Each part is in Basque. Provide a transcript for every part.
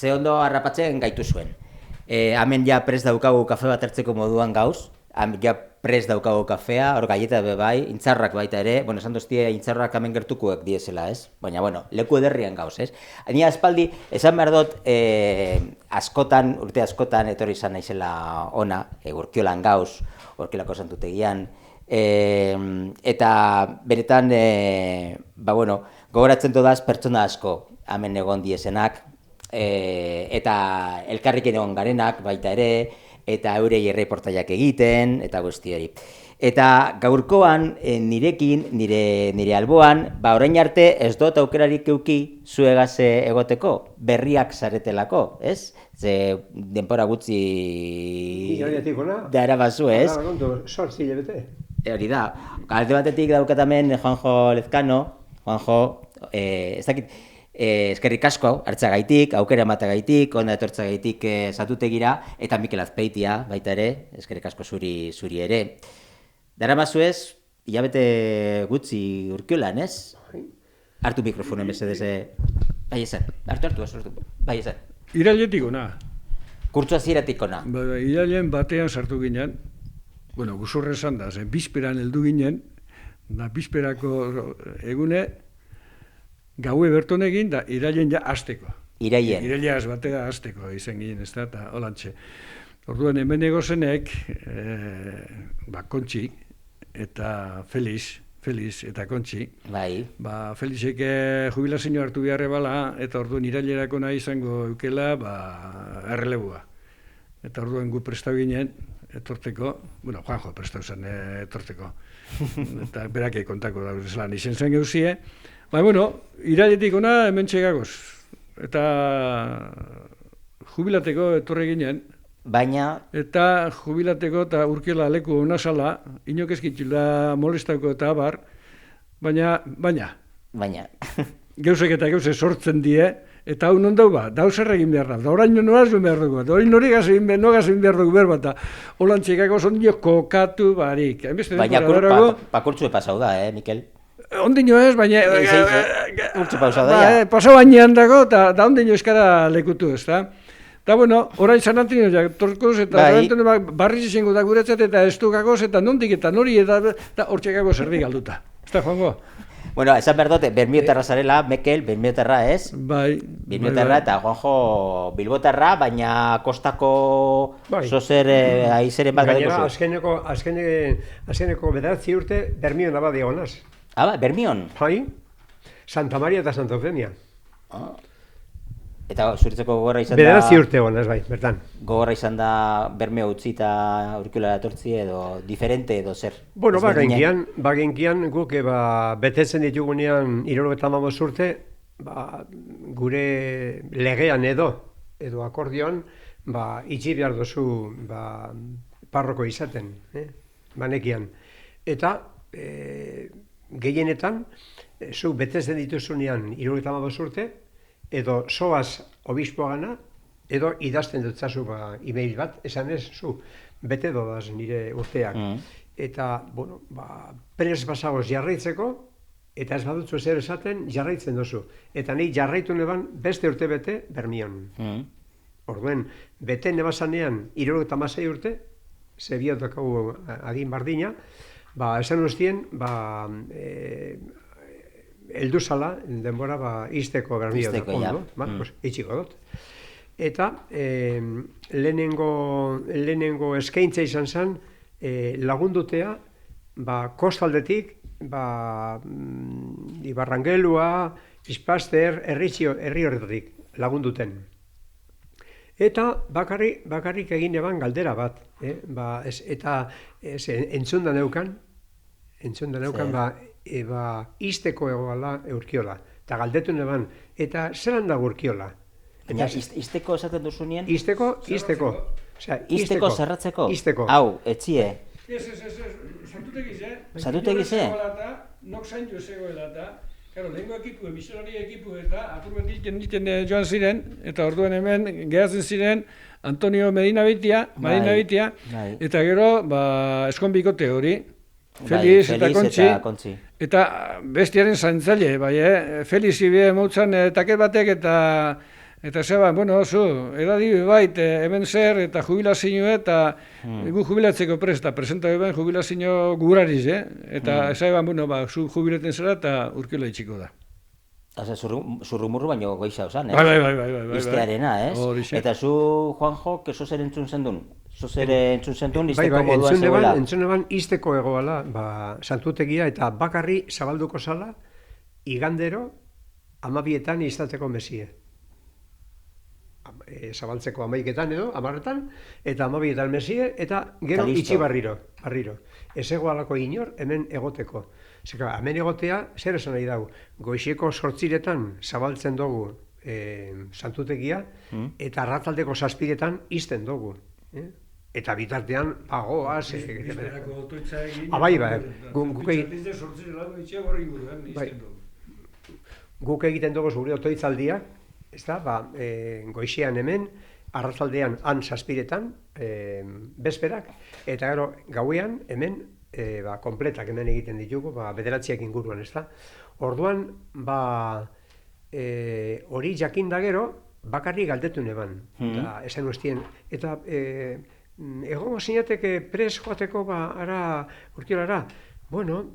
ze ondo harrapatzen gaitu zuen. Hemen ja prest daukagu kafe bat hartzeko moduan gauz, ja prest daukagu kafea, hor galleta bai, intzarrak baita ere, bueno, esan doztie intzarrak hemen gertukuek diesela, ez? Baina, bueno, leku ederrian gauz, ez? Ni aspaldi, esan behar dut, urte askotan etorri izan naizela ona, Urkiolan gauz, Urkiolako santutegian, eta beretan, gogoratzen dudaz pertsona asko hemen egon diesenak, eta elkarrekin egon garenak baita ere, eta eurei erreportaiak egiten, eta guzti hori. Eta gaurkoan, nirekin, nire alboan, orain arte ez dut aukerarik euki zuegaz egoteko, berriak zaretelako, ez? Ze denpora gutxi dara bazu, ez? Sortzi hilabete. Hori da, alde batetik daukatamen Juanjo Lezcano, Juanjo, ez dakit, eskerrik asko hartzagaitik, aukera ematagaitik, onda etortzagaitik Santutegira, eta Mikel Azpeitia baita ere, eskerrik asko zuri ere. Daramazu ez, hilabete gutxi Urkiolan, ez? Hartu mikrofonen mesedez, bai esan, hartu, bai esan. Irailetik ona. Kurtzu hasieratik ona. Irailen batean sartu ginen, bueno, guzurre esan da, bizperan heldu ginen, da bizperako egune, gaue berton egin, da irailen ja hasteko. Irailen. Iraileaz batea hasteko izan ginen, ez da, eta holantxe. Orduan hemen egozenek, Kontxi eta Feliz eta Kontxi. Bai. Felizek jubilazio hartu beharre bala, eta orduan irailerako nahi izango eukela, errelebua. Eta orduan gu prestau ginen, etorteko, bueno, Juanjo prestau zen etorteko. Eta berak kontako da, zelan izen zen geuzie. Irailetik ona hemen txegagoz. Eta jubilateko etorre ginen. Baina... Eta jubilateko eta Urkiola leku ona zala, inok eskitxula molestako eta abar, baina... Geuzek eta geuzek sortzen die, eta hau non dau dau zer egin behar da, da orain noaz behar dugu, da hori nori gazin behar dugu behar bat, holan txekako zondio kokatu barik. Baina pakurtzu pasau da, Mikel? Ondino ez, baina... Urtsu pausau da, pasau bainean dago, eta ondino eskara lekutu ez, da? Eta, bueno, orain Sanantino torkoz, eta barriz izango da guretzat, eta estukakoz, eta nondik, eta nori, eta hortxekako zerdi galduta. Ez da, Juango? Bueno, esan behar dut, Bermiotarra zarela, Mekel, Bermiotarra, ez? Bai. Bermiotarra eta Juanjo Bilbotarra, baina kostako zozer aizeren bat badeko zu. Azkeneko bederatzi urte Bermion abadia honaz. Bermion? Bai, Santa Maria eta Santa Eufemia. Eta zuritzeko gogorra izan da... Bederatzi urte honaz, bai, bertan. Gogorra izan da Bermeo utzi eta Urkiola etortzi edo diferente edo zer? Bueno, bagenkian guk betetzen ditugunean 75 urte, gure legean edo akordioan, itxi behar duzu parroko izaten, banekian. Eta gehienetan, zu betetzen dituzunean 75 urte, edo soaz obispoa gana, edo idazten dutzazu e-mail bat, esan ez, zu, bete dodaz nire urteak. Eta, bueno, prez basagoz jarraitzeko, eta ez badutzu zer esaten, jarraitzen duzu. Eta nahi jarraitu neban beste urte bete Bermion. Orduen, bete nebazanean 76 urte, zebiotako agin bardina, esan ustien, heldu zala, denbora, izteko Bermio da, itxiko dut. Eta lehenengo eskaintza izan zen, lagundutea, kostaldetik, Ibarrangelua, Ispaster, herri horretatik lagunduten. Eta bakarrik egin eban galdera bat, eta entzundan neukan, izteko egoala Urkiola, eta galdetu neban, eta zelan da Urkiola? Izteko esaten duzunean? Izteko. Izteko zerratzeko? Izteko. Hau, etxie. Ez, santutegiz, Santutegiz, nok zain jo zegoela eta, lehenko ekipu, misionari ekipu eta apurben dilten joan ziren, eta orduen hemen gehatzen ziren Antonio Marina Bitia, eta gero, eskonbikote hori, Feliz eta Kontxi, eta bestiaren zaintzaile, Feliz ibe mautzan taket batek eta Eta zeba, bueno, zu, edadi bait, hemen zer, eta jubilazio eta gu jubilatzeko presta, presenta ben jubilazio gurariz, Eta zeba, bueno, zu jubilaten zera eta Urkiola itxiko da. Oza, zurrumurru baino goiza osan, Bai. Iztearena, ez? Horixe. Eta zu, Juanjo, que zer entzun zendun? Zer entzun zendun, izteko Bai, moduan zegoela? entzun eban izteko egoala, santutegia eta bakarri zabalduko zala, igandero, 12etan izateko mesie. Zabaltzeko 11etan edo, 10etan, eta 12etan mesie, eta gero itxi barriro. Ez egoalako inor, hemen egoteko. Zeka, hemen egotea, zer esan nahi dau, goizeko 8etan zabaltzen dugu santutegia, eta arratsaldeko 7etan izten dugu. Eta bitartean, pagoaz... Bizterako otoitza egin... Bai, guk egiten dugu zure otoitzaldia, goizean hemen, arratzaldean han 7etan, bezperak, eta gero gauean hemen, kompletak hemen egiten ditugu, 9 inguruan, ezta? Orduan, hori jakinda gero, bakarrik galdetu neban, esan ustien, eta egongo zinateke pres joateko ara Urkiolara, bueno,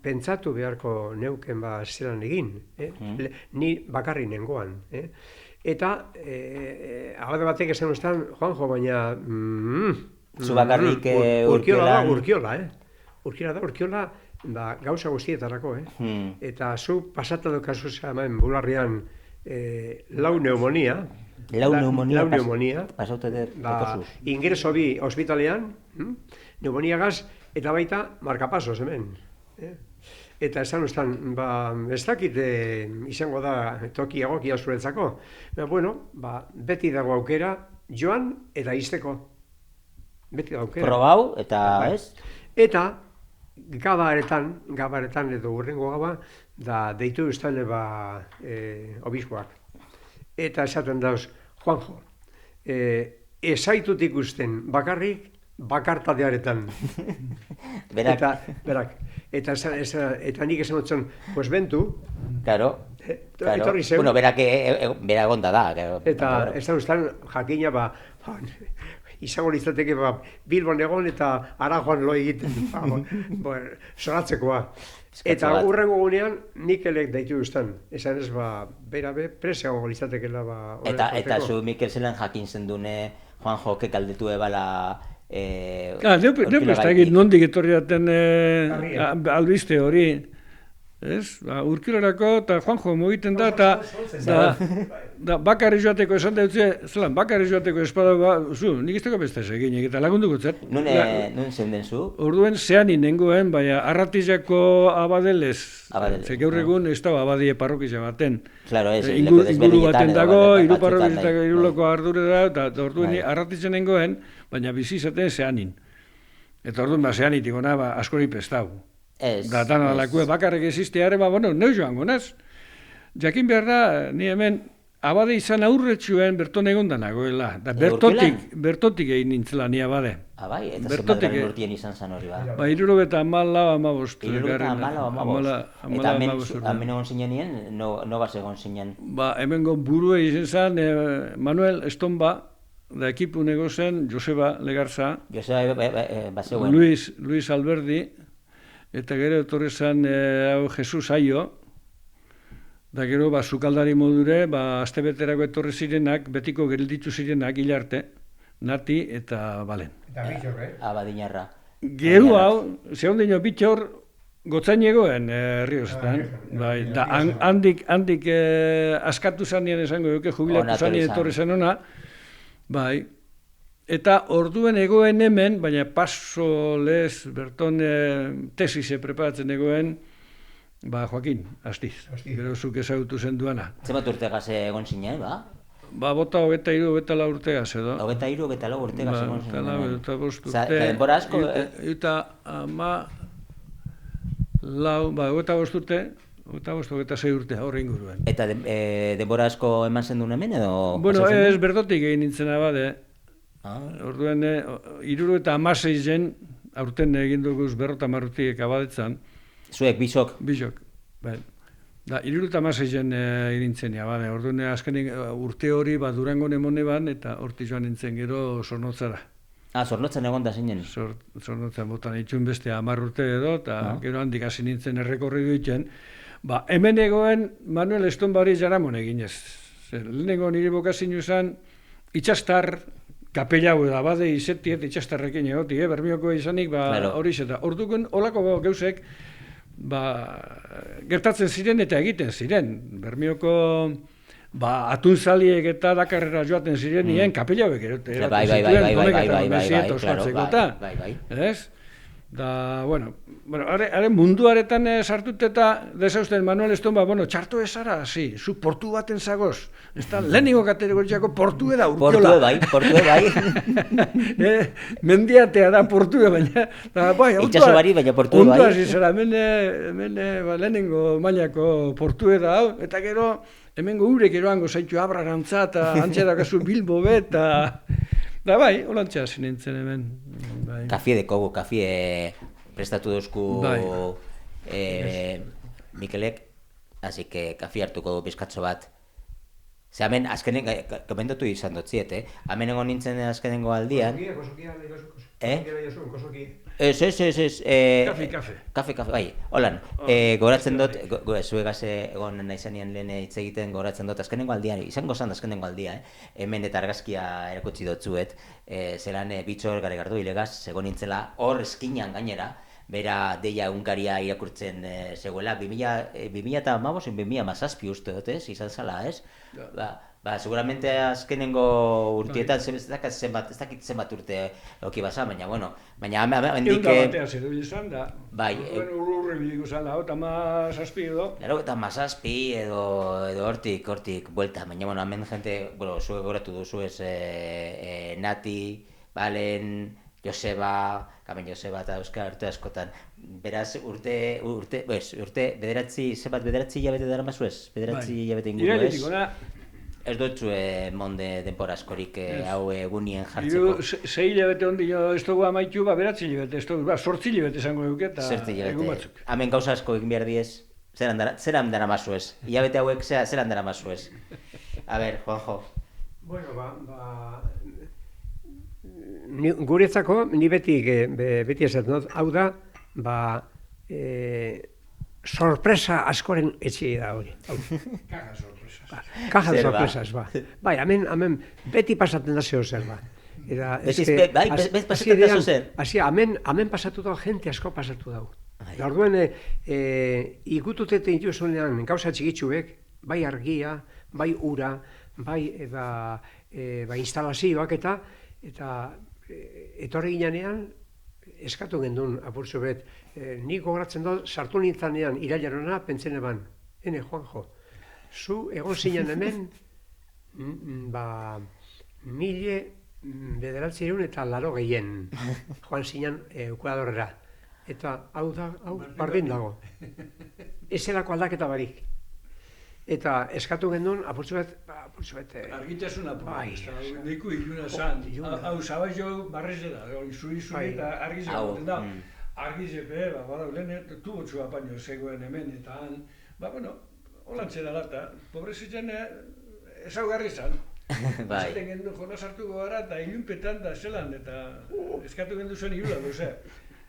pentsatu beharko neuken zelan egin, ni bakarri nengoan. Eta alde batek esan ustan, Juanjo, baina... Zu bakarrik Urkiola da, Urkiola gauza guztietarako, eta zu pasata dokazu hemen bularrian lau neumonia, pasaute dut. Ingreso bi ospitalean, neumoniagaz, eta baita markapasos hemen. Eta esan ustan, ez dakit izango da toki egokia zuretzako. Bueno, beti dago aukera joan eta izteko. Beti dago aukera. Probau eta ez? Eta gabaretan edo urrengo gaba, deitu ustan obiskoak. Eta esaten dauz, Juanjo, ezaitut ikusten bakarrik bakartadearetan. Berak. Eta nik esan dutzen, pues bentu. Claro. Etorri zeu. Bueno, berak onda da. Eta esan ustan, jakina, izango litzateke Bilbon egon eta Arajoan lo egiten. Zoratzekoa. Eta urrengo gunean nik elek daitu ustan. Esan ez, berabe, preseago litzatekela Eta zu Mikel zelan jakin zendune, Juanjo, kekaldetu ebala... Neu prestakit nondik etorri daten albiste hori. Urkiolarako eta Juanjo mogiten da, eta bakarri joateko esan dutze, zelan, bakarri joateko espada, nik izteko beste egin, eta lagunduko zet. Nun zeunden zu? Orduen zean nengoen, baina Arratizako abadelez. Ze gaur egun ez da abadie parrokia baten. Claro, ez, inguru baten dago, hiru parrokietako hiruloko ardure da, eta orduen Arratizen nengoen, baina bizi izaten zeanin. Eta orduen zeanitik gona askori prestau. Da alakue bakarrik existiare, neu joango naz. Jakin behar da, ni hemen abade izan aurretxuen berton egonda nagoela. Da bertotik egin nintzela ni abade. Bai, eta zenbatgarren urtien izan zan hori, ba? 74 Eta hemen egon zinen nien, no bas egon zinen? Hemen burue izan zan, Manuel Estomba, da ekipu negozen, Joseba Legarza, Luis Alberdi, eta gero etorri zen Jesus Aio, da gero sukaldari modure, astebeterako etorri zirenak, betiko gelditu zirenak hilarte, Nati eta Balen. Eta bitxor, Abadinarra. Gero hau, zehon dino bitxor, gotzain egoen Riosetan. Da handik askatu zanien esango, jubilatu zanien etorri zen ona, eta orduen egoen hemen, baina paso lez berton tesise preparatzen egoen, Joaquin, Astiz. Gero zuk ezagutu zen duana. Zemat urtegaz egon zinen, ba? Bota 23, 24 urtegaz edo. 23, 24 urtegaz egon zinen. Eta 5 urte. Denbora asko? Eta 25 urte, 26 urte, horre inguruen. Eta denbora asko eman zen duen hemen edo? Bueno, ez berdotik egin nintzen abade. Orduen, 76 zen, aurten egin duguz 50 urtiek abadetzan. Zuek, bisok? Bisok, bai. Da, 76 irintzenia, bale, orduan azkenen urte hori Durangon emone ban, eta horti joan nintzen gero Zornotzara. Zornotzan egon da zinen? Zornotzan botan itxun beste 10 urte edo, eta gero handik hasi nintzen errekorridu egiten. Hemen egoen Manuel Estonbari jaramon eginez. Lehenengo nire bokazinu zen itxastar kapela hau da, bade izetiet itxastarrekin egoti, Bermioko izanik, hori zeta. Orduan, olako gauzek, gertatzen ziren eta egiten ziren. Bermioko atunzaliek eta Dakarrera joaten ziren nien kapela hauek erote. Da, bueno, haren munduaretan sartut eta desausten Manuel Estonba, txarto ezara, zu portu baten zagoz. Ez da, lehenengo kategoriako portue da urkiola. Portue bai. Mendiatea da portue, baina... Itxaso bari, baina portue bai. Onduaz izara, hemen lehenengo mailako portue da, eta gero, hemengo urek eroango zaitu abrarantza, eta antxerakazu Bilbo eta... Da bai, holantxa zinintzen hemen. Kafie dekogu, kafie prestatu duzku Mikelek, así que kafie hartuko du pizkatxo bat. Ze hemen, azkenen, komentatu izan dutziet, hemen egon nintzen azkenengo aldian. Kosokia nahi duzuk, kosoki. Kafe, bai, holan, goratzen dut, zuegaz egon naizenean lehen hitz egiten goratzen dut, azkenengo aldian, izango zan azkenengo aldia, hemen eta argazkia erakutsi dutzuet, zelan bitxor garegardu ilegaz, egon nintzela hor eskinan gainera, bera deia egunkaria irakurtzen zegoela, 2015, 2017 uste dut, izan zala, ez? Seguramente azkenengo urtietan ez dakit zenbat urte oki basa, baina, bueno, baina hendik... Egun da batea zer izan da, urre biliko zan da, eta mazazpi edo. Eta mazazpi edo hortik buelta, baina, bueno, hemen jente, zuek goratu duzu ez Nati, Balen, Joseba, Kamen Joseba eta Euskal urte askotan. Beraz, urte, bederatzi hilabete dara mazu ez? Bederatzi hilabete inguru ez? Ez dutzu monde denpora askorik hau egunien jartzeko. 6 hilabete ondi ez dugu amaitu, beratzi hilabete, ez dugu, 8 hilabete esango duke eta egun batzuk. Hemen gauza asko egin behar diez, zeran dara mazu ez? Hilabete hauek zeran dara mazu ez? A ber, Juanjo. Bueno, guretzako, ni beti esaten dut, hau da, sorpresa askoren etxe da hori. Kaja sorpresas. Kaja de sorpresas, Bai, hemen beti pasaten da zeo zer, Bai, pasaten da zeo zer. Hemen pasatu da, jente asko pasatu da. Orduen, ikututete intuzunean gauza txikitsuek, bai argia, bai ura, bai instalazioak eta etorri ginean eskatu gendun apurtxo bet. Nik gogoratzen dut, sartu nintzanean irailarona pentsene ban. Juanjo, zu egon zinen hemen, 1980 joan zinen Ekuadorrera. Eta hau bardin dago. Ezelako aldaketa barik. Eta eskatu gendun, apurtxo bet... Argitasun apurtxo, niku iluna zan. Hau zabai jo barreze da, zuri eta argize goten da. Argizepe, lehen tubotxu apaino zegoen hemen eta han. Holantze da lata, pobrezitzen ezaugarri zan. Esaten gendu jona sartuko gara eta ilunpetan da zelan eta eskatu gendu zuen irula duze.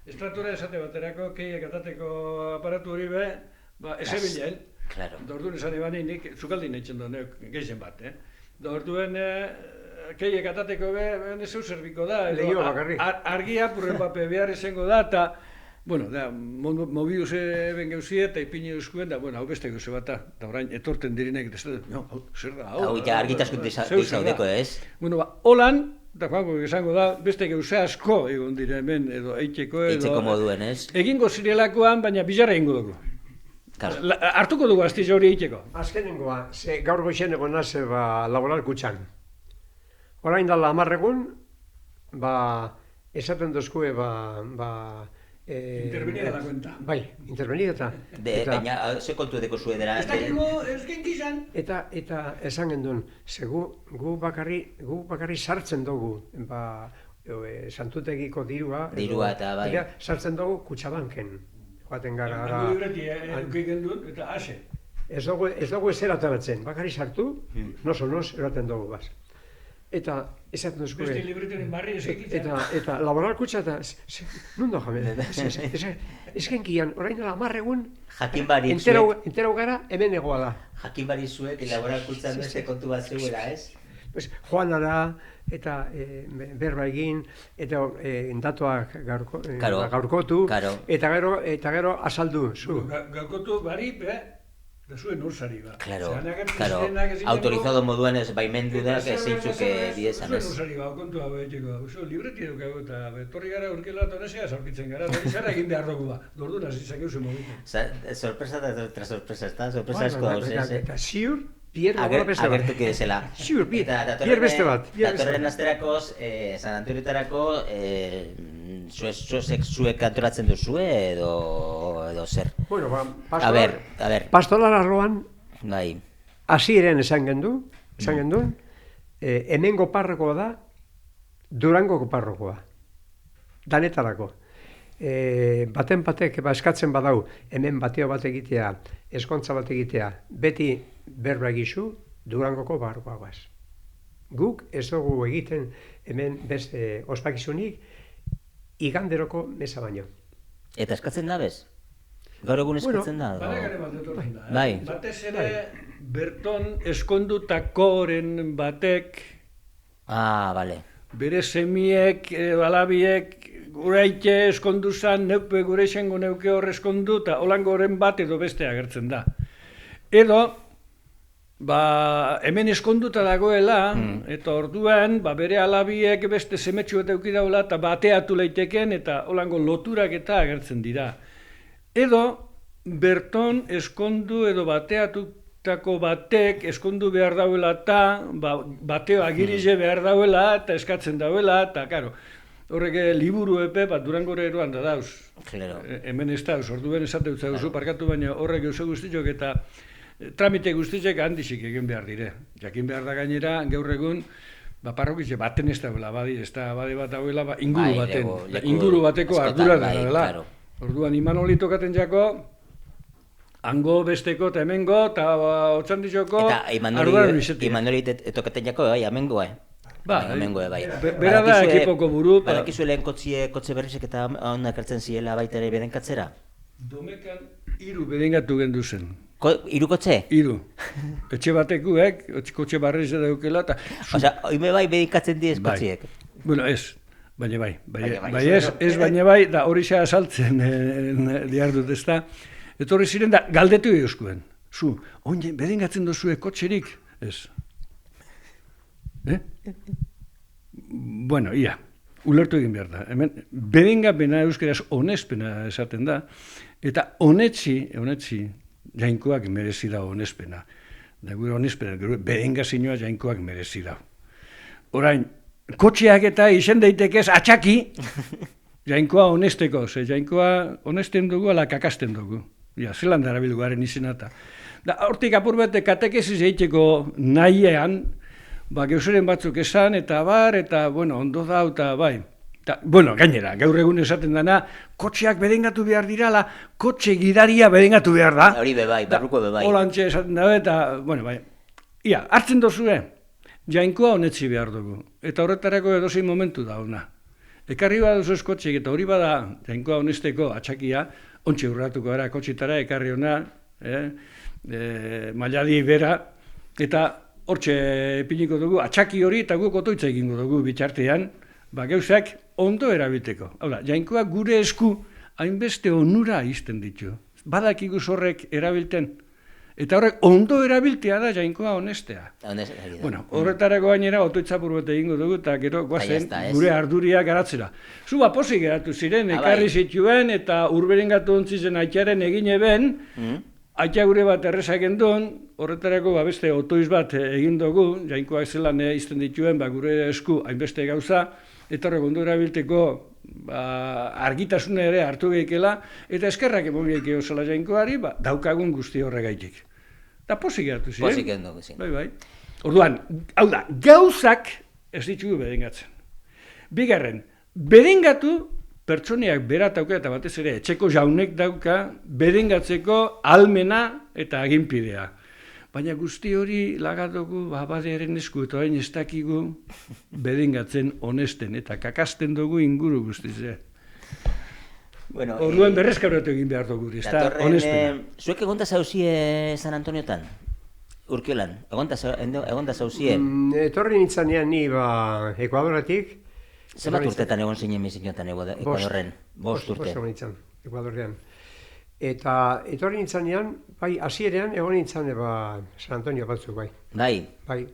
Estratura esate baterako, keiek atateko aparatu hori be, ezebilen. Dorduen esan eban nik zukaldin eitzen duen geizen bat. Dorduen keiek atateko be, zeu zerbiko da. Argia purren pape behar izango da eta mobidu zeben gauzie eta ipini euskuen da, hau beste gauze bat da. Eta orain, etorten direnek, zer da, hau. Hau, ja, argitaskut dizaudeko, ez? Holan, eta Juanko esango da, beste gauze asko egon dire hemen, edo eiteko, Eitzeko moduen, ez? Egingo zirelakoan, baina bizarra egingo dugu. Hartuko dugu aztiz hori eiteko. Azkenengoa, gaur goixen egon naz laboral kutxan. Orain dala 10 egun, esaten dozkue, intervenida da cuenta. Bai, intervenida baina, ze kontu edeko zuedera. Ez dakiko, ez genkizan. Eta esan gendun, gu bakarri sartzen dugu, santutegiko dirua eta bai. Sartzen dugu Kutxabanken. Joaten gara. Hango libreti eduki gendun eta ase. ez dugu ezer ateratzen, bakarri sartu, nos eraten dugu baz. Eta esaten duzko. Beste libretoren barri esekitzen. Eta laboralkutxa eta, nundo jame, eskenkian, orain dela 10 egun, Jakin barik zuek, entero gara hemen egoa da. jakin barik zuek, laboralkuntzan beste kontu bat zegoela, ez? Pues, joana da, eta berba egin, eta datuak gaurkotu, eta gero azaldu, zu. Gaurkotu bari, da zuen ursari ba. Claro, autorizado moduan ez baimendu da, zeintzuk diezan, ez? Zuen ursari ba, kontu hau etxeko, libreti dukago eta betorri gara urkela tonesea zaurkitzen gara, eta izara egin behar dugu ba, dordun hasi zakeuzen mogitu. Sorpresa eta sorpresa, ez da? Sorpresa asko dauz, ez? Eta ziur, Pierre beste bat. Agertuki desela. Ziur, Pierre beste bat. Datorren asterakoz, San Antonioetarako, zuek antolatzen duzue edo zer? Bueno, a ver. Pastoral arloan, Bai. hasieren esan gendun, hemengo parrokoa da, Durangoko parrokoa. Danetarako. Baten batek eskatzen badau, hemen bateo bat egitea, eskontza bat egitea, beti berba egizu, Durangoko parrokoa guaz. Guk ez dugu egiten hemen beste ospakizunik, iganderoko mesa baino. Eta eskatzen da bez? Gaur egun eskatzen da? Badakare bat etortzen da. Bai. Batez ere, berton eskondutakoren batek, Bale. bere semiek, alabiek, gure aite eskondu zan, neupe gure esango neuke hor eskondu, eta holangoren bat edo beste agertzen da. Edo, hemen eskonduta dagoela, eta orduan, bere alabiek beste semetxu eta eukidaula, eta bateatu leiteken, eta holango loturak eta agertzen dira. Edo, berton eskondu edo bateatutako batek eskondu behar dauela eta bateo agirize behar dauela eta eskatzen dauela, eta karo, horrek liburu epe bat Durangore eroan da dauz. Claro. Hemen ez dauz, orduan esate dut zauzu parkatu, baina horrek eusen guztiok eta tramite guztiak handizik egin behar dire. Jakin behar da gainera, gaur egun, parrokitxe baten ez dauela, ez da bade bat dauela, inguru baten. Inguru bateko ardura dela. Orduan, Imanoli tokaten jako, hango besteko eta hemengo, eta Otsandizoko arduran izetik. Eta Imanoli tokaten jako, hemengoa. Hemengoa, bai. Bera da ekipoko buru. Badakizu lehen kotxe berrizek eta onak hartzen ziela baita ere bedenkatzera? Domekan 3 bedengatu gendu zen. 3 kotxe? 3. Etxe batekuek, kotxe barriz daukela, eta... Osea, oime bai bedenkatzen diez kotxiek? Bueno, ez. Baina bai, baina bai, da hori xa asaltzen diar dut ez da. Eta hori ziren da, galdetu euskuen. Zu, oinen, bedengatzen duzue kotxerik? Ez. Bueno, ia, ulertu egin behar da. Hemen, bedengapena euskeraz honespena esaten da, eta honetzi, jainkoak merezi da honespena. Da gure honespena, bedengazioa jainkoak merezi da. Orain, kotxeak eta izen daitekez atxaki, jainkoa honesteko, jainkoa honesten dugu ala kakasten dugu. Ja, zelan darabildu garen izena eta. Da, hortik apur bete katekeziz egiteko nahiean, geuseren batzuk esan, eta bueno, ondo da, eta bai. Bueno, gainera, gaur egun esaten dana, kotxeak bedengatu behar dirala, kotxe gidaria bedengatu behar da. Hori bebai, barruko bebai. Holantxe esaten da, eta, bueno, bai. Ia, hartzen dozue, jainkoa honetzi behar dugu. Eta horretarako edozein momentu da ona. Ekarri bada duzu kotxeak, eta hori bada jainkoa honesteko atxakia, ontsi urratuko gara kotxetara, ekarri ona, mailadi bera, eta hortxe ipiniko dugu, atxaki hori eta guk otoitza egingo dugu bitxartean, gauzak ondo erabilteko. Hau da, jainkoa gure esku hainbeste onura izten ditu. Badakigu horrek erabilten. Eta horrek ondo erabiltea da jainkoa honestea. Bueno, horretarako gainera otoitza burbete egingo dugu eta gero guazen gure arduria garatzera. Zuba pozik geratu ziren, ekarri zituen eta urberengatu ontzizen aitaren egin eben, aitea gure bat errezak endun, horretarako beste otoiz bat egin dugu, jainkoak zelan izten dituen gure esku hainbeste gauza, eta horrek ondo erabilteko argitasuna ere hartu geikela, eta eskerrak emon geikeo zela jainkoari, daukagun guzti horregaitik. Da posik geratu ziren. Posik gendu, zin. Bai. Orduan, hau da, gauzak ez ditugu bedengatzen. Bigarren, bedengatu pertsoniak berat dauka eta batez ere etxeko jaunek dauka bedengatzeko almena eta aginpidea. Baina guzti hori lagadugu badearen esku eta orain ez dakigu bedengatzen honesten eta kakasten dugu inguru guztiz. Bueno, Orduan berrezkabratu egin behar dugu, ez da honestena. Zuek egonda zauzie San Antoniotan? Urkiolan, egonda zauzie? Etorri nintzanean ni Ekuadoretik. Zenbat urtetan egon zinen misionetan Ekuadorren? 5 urte. Bost egon nintzen, Ekuadorrean. Eta etorri nintzanean, bai, hasierean egon nintzen San Antonio batzuk, bai. Bai. Bai.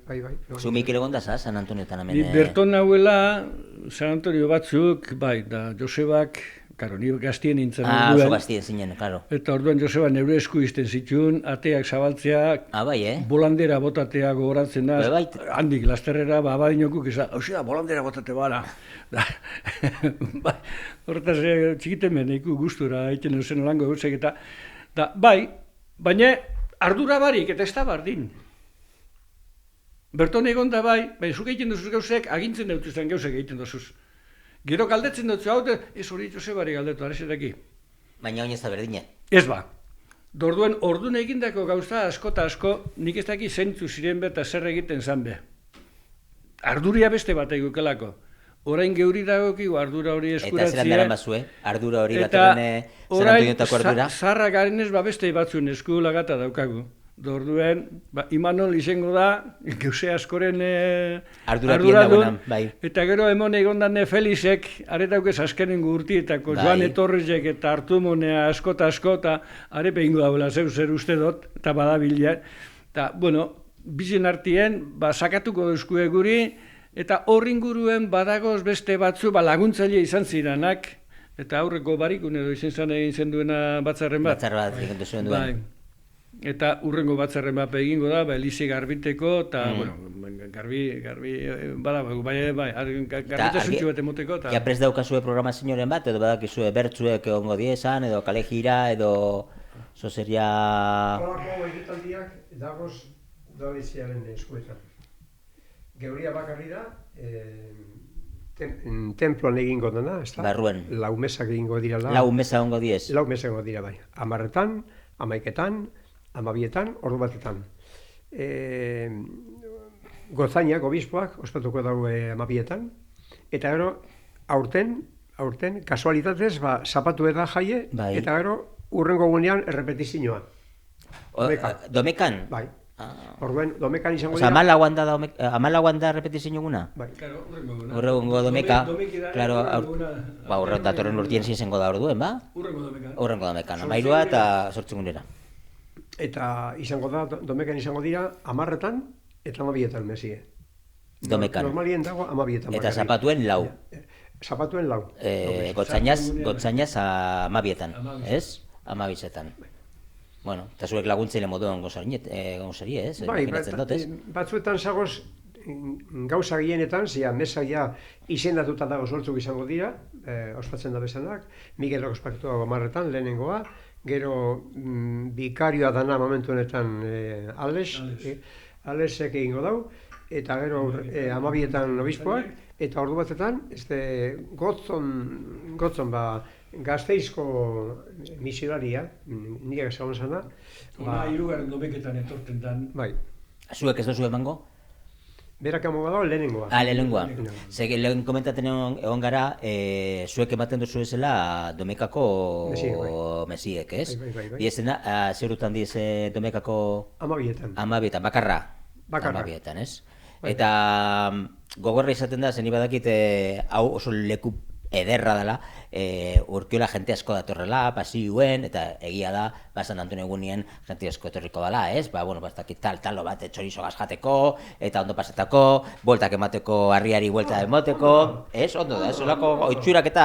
Zu Mikel egonda za San Antoniotan hemen? Ni berton nahuela San Antonio batzuk, bai, da Josebak, karo, ni gaztien nintzen oso gaztien zinen, klaro. Eta orduan Joseba neure esku izten zituen, ateak zabaltzea, Bai, bolandera botatea gogoratzen da, Bai. handik lasterrera, badinokuk eza, hausia, bolandera botate bala. Bai, horretaz txikitemen eiku gustura egiten eusen olango gauzek eta, bai, baina ardura barik eta ez da bardin. Berton egon da bai, zuk egiten duzuz gauzek, agintzen dutuzten gauzek egiten duzuz. Gero galdetzen dutzu hau, ez hori Josebari galdetu, arezetaki. Baina oin ez da berdine. Ez ba. Dorduen, ordun egindako gauza asko eta asko, nik ez daki zeintzu ziren be eta zer egiten zan be. Arduria beste bat egukelako. Orain geuri dagokigu ardura hori eskuratzea. Eta zelan dara bazue, ardura hori baterren San Antoniotako ardura? Eta orain zarra garenez beste batzuen esku lagata daukagu. Orduen, Imanol izango da, geuse askoren arduradun, bai. Eta gero emon egondan Felixek, aretaukez azkenengo urtietako, bai. Joan Etorrizek eta Artumonea asko eta arepe ingo daula zer uste dut, eta badabila. Eta, bueno, bizen artien, sakatuko duzkue guri, eta horrin guruen badagoz beste batzu laguntzaile izan ziranak, eta aurreko barikun edo izan zan egin zen duena batzarren bat. Batzar bat egin zuen duen. Bai. Eta urrengo batzarren bat egingo da, Elize garbiteko, eta, garbi, badago, bai, garbitasuntxu bat emoteko. Ja prest daukazue programazioaren bat, edo badakizue bertzuek egongo diezan, edo kale jira, edo zozeria... Horako egitaldiak dagoz udaletxearen eskuetan. Geuria bakarri da, temploan egingo dena, ez da? Barruen. Lau mesak egingo dira. Lau mesa egongo diez? Lau mesak egingo dira, bai. 10etan, 11etan, 12etan, ordu batetan. Gozainak, obispoak, ospatuko dago 12etan, eta gero, aurten, kasualitatez, zapatu eta jaie, bai. Eta gero, urrengo gunean, errepetizioa. Domekan? Bai. Orduan, domekan izango dira... Amalauan da repetizio guna? Bai. Urrengo domeka. Claro, urrengo datorren urtien izango da orduen, ba? Urrengo domekan. 13 eta 8 gunera. Eta izango da, domekan izango dira, 10etan eta 12etan mesie. Domekan. Normalien dago 12etan. Eta zapatuen lau. Zapatuen lau. Gotzainaz 12etan, ez? 12etan. Bueno, eta zuek laguntzeile moduan gozari, ez? Bai, batzuetan zagoz gauza gehienetan, mesa izendatuta dago sortzuk izango dira, ospatzen da bezanak, Miguel ospaktua 10etan, lehenengoa, gero bikarioa dana momentu honetan Alesek egingo dau, eta gero 12etan obispoak, eta ordu batetan, gotzon Gazteizko misionaria, nire ezagun zana. Ona hirugarren domeketan etorten dan. Bai. Zuek ez duzu emango? Berak emango dago lehenengoa. Lehenengoa. Zege lehen komentaten egon gara, zuek ematen duzu ezela domekako mesiek, ez? Bai. Diezena, zeurutan diez domekako... 12etan. 12etan, bakarra. 12etan, ez? Eta gogorra izaten da, zeni badakit, hau oso leku ederra dela, Urkiola jente asko datorrela, pasioen, eta egia da, San Antonio egunien jente asko etorriko dela, ez? Bueno, bastakit talo bat txorizo gazjateko, eta ondo pasetako, bueltak emateko, harriari buelta emoteko, ez? Ondo da, ez? Olako oitzurak eta,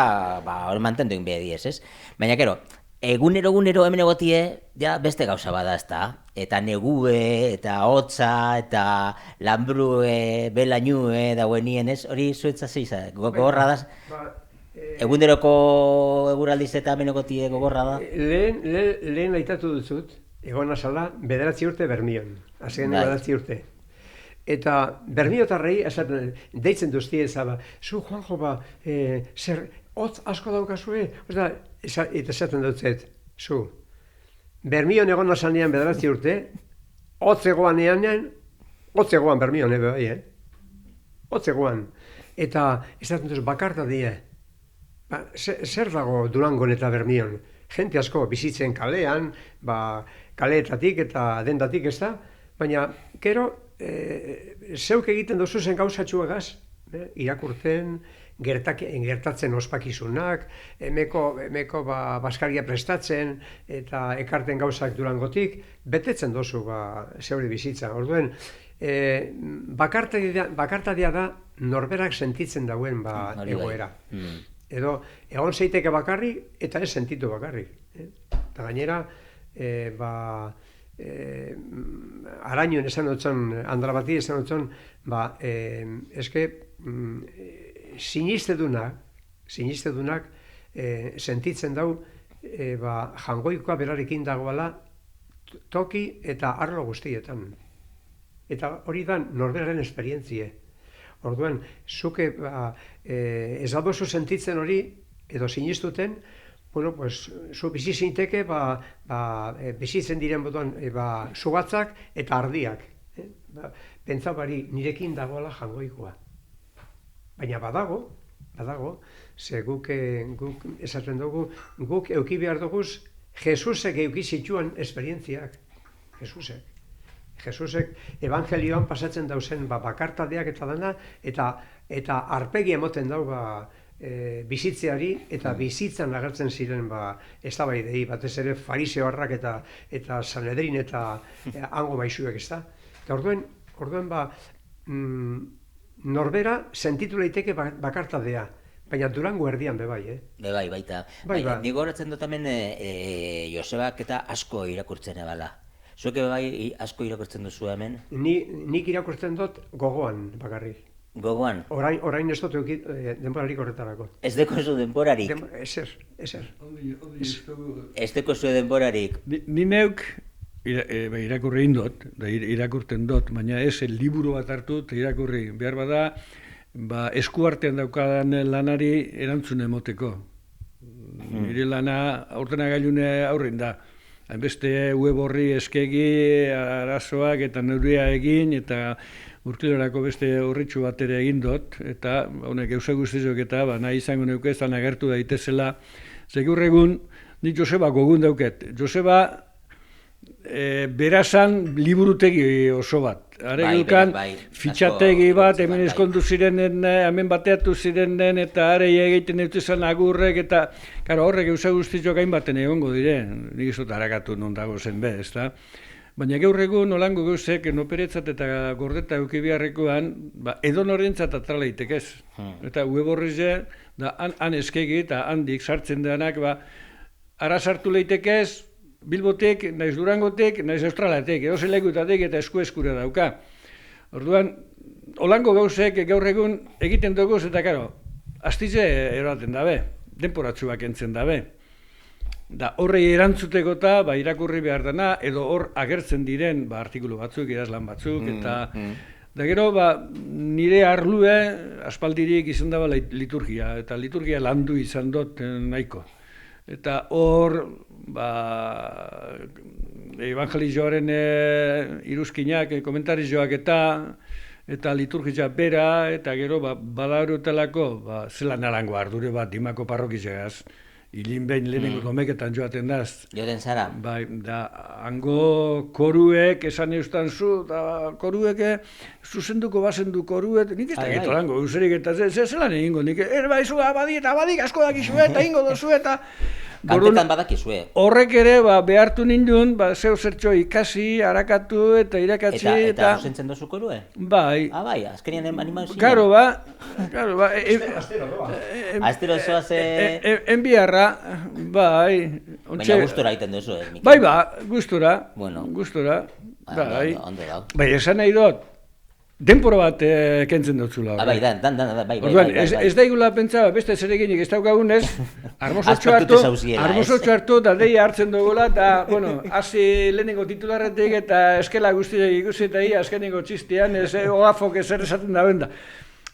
hori mantendu inbediez, ez? Baina, gero, egunero hemen egotie, ja beste gauza bada, ez da? Eta negue, eta hotza, eta lambrue, belainue, dagoenien, ez? Hori zuetza zeiza, gogorra da? Eguneroko eguraldiz eta hemenegotie gogorra da? Lehen aitatu duzut, egon azala, 9 urte Bermion, azken 9 urte. Eta Bermiotarrei, deitzen duztie ezaba, zu Juanjo zer hotz asko daukazue, eta esaten dutzet, zu, Bermion egon nazanean 9 urte, hotz egoan Bermion, bai, hotz egoan. Eta esaten duz, bakarta die, zer dago Durangon eta Bermion? Jente asko bizitzen kalean, kaleetatik eta dendatik ez da, baina, gero, zeuk egiten duzu zen gauzatxuagaz, irakurten, gertatzen ospakizunak, emeko baskaria prestatzen eta ekarten gauzak Durangotik, betetzen dozu zeure bizitza. Orduen, bakartadia da norberak sentitzen dauen egoera. Edo, egon zeiteke bakarrik eta ez sentitu bakarrik. Eta gainera, arañoen esan dutzen, Andrabati esan dutzen, eske, sinistedunak sentitzen dau jangoikoa berarekin dagoela toki eta arlo guztietan. Eta hori da norberaren esperientzie. Orduan, zuke ez albozu sentitzen hori, edo sinistuten, zu bizi zinteke bizitzen diren botuan zugatzak eta ardiak. Pentsabari nirekin dagoela jangoikoa. Baina badago, ze guk esaten dugu, guk euki behar duguz, Jesusek euki zituen esperientziak. Jesusek evangelioan pasatzen dauzen bakartadeak eta dana, eta arpegi emoten dau bizitzeari, eta bizitzan agertzen ziren eztabaidei, batez ere fariseoarrak eta Sanedrin eta hango maisuek, ez da? Eta orduen norbera sentitu leiteke bakartadea, baina Durango erdian bebai, Bebai, baita. Nik horatzen dut hemen Josebak eta asko irakurtzen ebala. Zuek bai asko irakurtzen duzu hemen? Nik irakurtzen dut gogoan bakarrik. Gogoan? Orain ez dut denborarik horretarako. Ez deko zu denborarik? Ezer. Ez deko zu denborarik? Ni neuk irakurri indot, irakurten dut, baina ez liburu bat hartu eta irakurri. Behar bada, eskuartean daukadan lanari erantzun emoteko. Nire lana aurtenagailune aurrin da. Hainbeste web horri eskegi, arazoak eta neuria egin, eta urtilorako beste horritxu bat ere egin dut, eta honek eusa guztizok eta nahi izango neuke ezan agertu daitezela. Segur egun, nik Joseba gogun dauket. Joseba berazan liburutegi oso bat. Aregukan fitxategi bat, hemen eskondu zirenen, hemen bateatu zirenen, eta arei egiten dut izan agurrek, eta horrek eusa guztizok hainbaten egongo diren. Nik izot harakatu non dago zen be, ezta? Baina gaur egun olango gauzek enoperetzat eta gordeta eukibiarrekoan edo norentzat atrala itekez. Eta web horrez han eskegi eta handik sartzen denak ara sartu leitekez, Bilbotek, naiz Durangotek, naiz Australatek, edo zelekutatek eta eskura dauka. Orduan, olango gauzek gaur egun egiten dugu eta astitze eroaten dabe, denporatzuak entzen dabe. Da horrei erantzuteko eta irakurri behar dana, edo hor agertzen diren artikulu batzuk, idazlan batzuk, eta da gero nire arlue aspaldirik izan daba liturgia, eta liturgia landu izan dut nahiko. Eta hor, evangelizioaren iruzkinak, komentarizioak eta liturgia bera, eta gero badaurutelako zelan narango ardure bat dimako parrokizeaz. Hilin behin lehenengo domeketan joaten daz. Joten zara? Bai, da, hango koruek esan eustan zu, da koruek zuzenduko bazendu koruek, nik ez da geto lango, euserik eta zelan egingo, nik erbaizu abadik asko dakizu eta ingo dozu eta... Kantetan badakizue. Horrek ere behartu nindun, zeu zertxo ikasi, harakatu eta irakatzi eta... Eta zuzentzen dozu korue? Bai. Bai, azkenian animal zinen? Karo Astero zoa ze... Enbiarra, bai. Baina gustora egiten dozu, Mikel? Bai, gustora. Bueno. Gustora, bai. Ondo dau. Bai, esan nahi dut, denporo bat kentzen dutzula. Bai, bai. Orduan, ez daigula pentsa, beste zereginik ez daukagunez, armosotxo hartu, da deia hartzen dugula, eta, bueno, hasi lehenengo titularretik eta eskela guztiak ikusi eta azkenengo txistian, ogafok ezer esaten da benda.